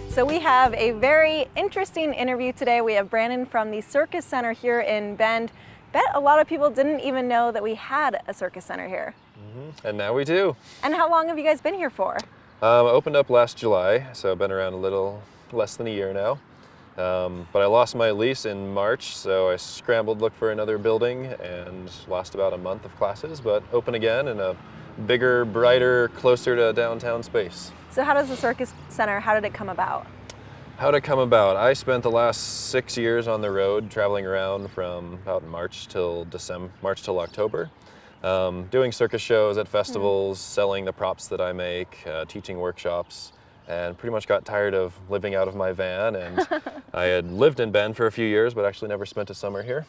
So we have a very interesting interview today. We have Brandon from the Circus Center here in Bend. Bet a lot of people didn't even know that we had a Circus Center here. And now we do. And how long have you guys been here for? Opened up last July, so I've been around a little less than a year now. But I lost my lease in March, so I scrambled to look for another building and lost about a month of classes, but open again in a bigger, brighter, closer to downtown space. So how does the Circus Center, how did it come about? How did it come about? I spent the last 6 years on the road, traveling around from about March till October, doing circus shows at festivals, selling the props that I make, teaching workshops, and pretty much got tired of living out of my van. And I had lived in Bend for a few years, but actually never spent a summer here.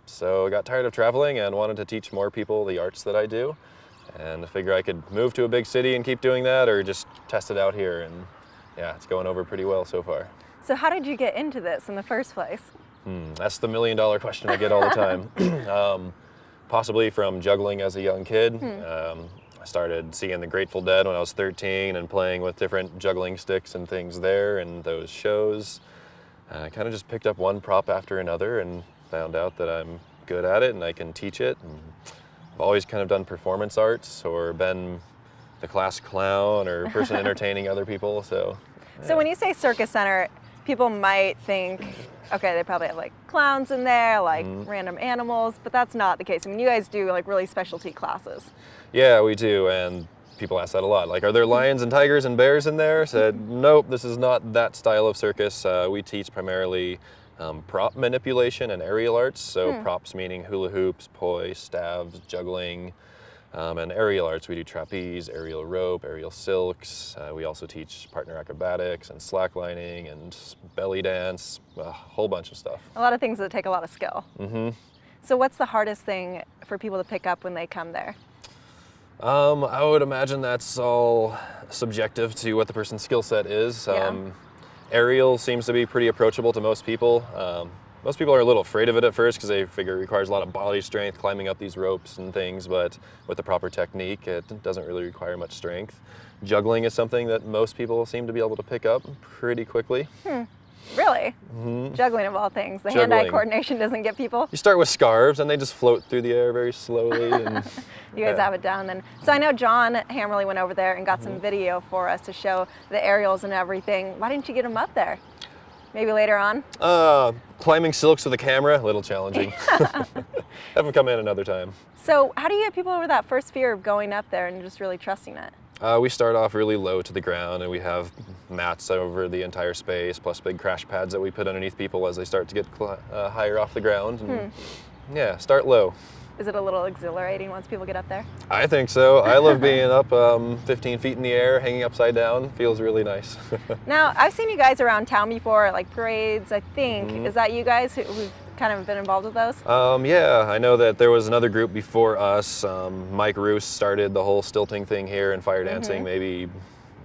So I got tired of traveling and wanted to teach more people the arts that I do. And I figure I could move to a big city and keep doing that, or just test it out here. And yeah, it's going over pretty well so far. So how did you get into this in the first place? That's the million-dollar question I get all the time. Possibly from juggling as a young kid. I started seeing the Grateful Dead when I was 13 and playing with different juggling sticks and things there and those shows. I kind of just picked up one prop after another and found out that I'm good at it and I can teach it. And I've always kind of done performance arts or been the class clown or person entertaining other people. So when you say Circus Center, people might think, okay, they probably have like clowns in there, like random animals, but that's not the case. I mean, you guys do like really specialty classes. Yeah, we do, and people ask that a lot. Like, are there lions and tigers and bears in there? I said, nope, this is not that style of circus. We teach primarily prop manipulation and aerial arts. So props meaning hula hoops, poise, staves, juggling, and aerial arts. We do trapeze, aerial rope, aerial silks. We also teach partner acrobatics and slacklining and belly dance, a whole bunch of stuff. A lot of things that take a lot of skill. So what's the hardest thing for people to pick up when they come there? I would imagine that's all subjective to what the person's skill set is. Aerial seems to be pretty approachable to most people. Most people are a little afraid of it at first because they figure it requires a lot of body strength climbing up these ropes and things, but with the proper technique, it doesn't really require much strength. Juggling is something that most people seem to be able to pick up pretty quickly. Really? Juggling of all things. The hand-eye coordination doesn't get people? You start with scarves and they just float through the air very slowly. And you guys have it down then. So I know John Hammerly went over there and got some video for us to show the aerials and everything. Why didn't you get him up there? Maybe later on? Climbing silks with a camera, a little challenging. Have him come in another time. So how do you get people over that first fear of going up there and just really trusting it? We start off really low to the ground and we have mats over the entire space, plus big crash pads that we put underneath people as they start to get higher off the ground. And yeah, start low. Is it a little exhilarating once people get up there? I think so. I love being up 15 feet in the air, hanging upside down. Feels really nice. Now, I've seen you guys around town before, like parades, I think. Is that you guys who've kind of been involved with those? Yeah, I know that there was another group before us. Mike Roos started the whole stilting thing here and fire dancing maybe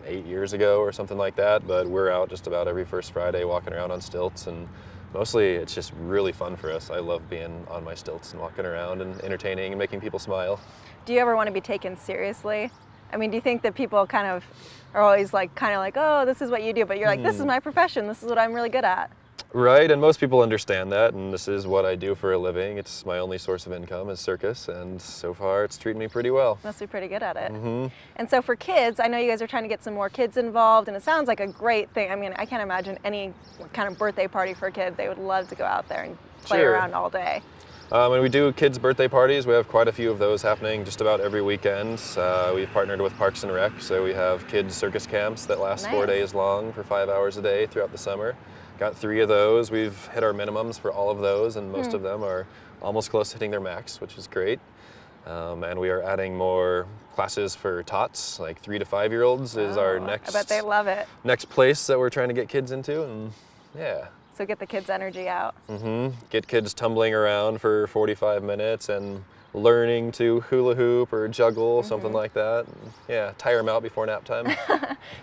8 years ago or something like that. But we're out just about every first Friday walking around on stilts, and mostly it's just really fun for us. I love being on my stilts and walking around and entertaining and making people smile. Do you ever want to be taken seriously? I mean, do you think that people kind of are always like, oh, this is what you do, but you're like, this is my profession, this is what I'm really good at? Right, and most people understand that, and this is what I do for a living. It's my only source of income is circus, and so far it's treating me pretty well. Must be pretty good at it. And so for kids, I know you guys are trying to get some more kids involved, and it sounds like a great thing. I mean, I can't imagine any kind of birthday party for a kid. They would love to go out there and play around all day. And we do kids' birthday parties. We have quite a few of those happening just about every weekend. We've partnered with Parks and Rec, so we have kids' circus camps that last 4 days long for 5 hours a day throughout the summer. Got 3 of those. We've hit our minimums for all of those, and most of them are almost close to hitting their max, which is great. And we are adding more classes for tots, like 3 to 5 year olds is our next. I bet they love it. Next place that we're trying to get kids into, and yeah. So get the kids' energy out. Get kids tumbling around for 45 minutes and learning to hula hoop or juggle, something like that. And yeah, tire them out before nap time.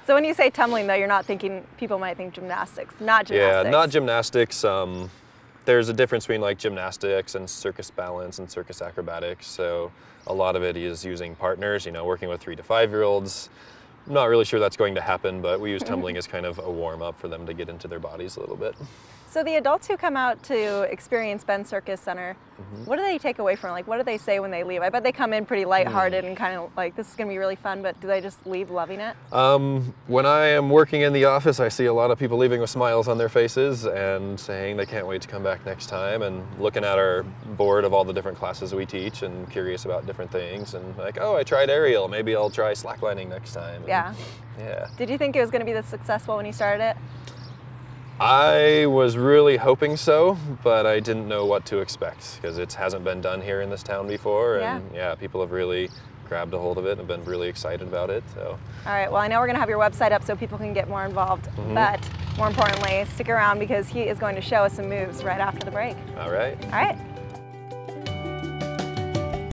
So when you say tumbling, though, you're not thinking, people might think gymnastics, not gymnastics. Yeah, not gymnastics. There's a difference between like gymnastics and circus balance and circus acrobatics. So a lot of it is using partners, you know, working with 3 to 5 year olds. not really sure that's going to happen, but we use tumbling as kind of a warm-up for them to get into their bodies a little bit. So the adults who come out to experience Bend Circus Center, what do they take away from it? Like, what do they say when they leave? I bet they come in pretty lighthearted and kind of like, this is going to be really fun, but do they just leave loving it? When I am working in the office, I see a lot of people leaving with smiles on their faces and saying they can't wait to come back next time, and looking at our board of all the different classes we teach and curious about different things, and like, oh, I tried aerial, maybe I'll try slacklining next time. And, Yeah. yeah. Did you think it was going to be this successful when you started it? I was really hoping so, but I didn't know what to expect because it hasn't been done here in this town before, and yeah, people have really grabbed a hold of it and have been really excited about it. So. All right, well, I know we're going to have your website up so people can get more involved, but more importantly, stick around because he is going to show us some moves right after the break. All right. All right.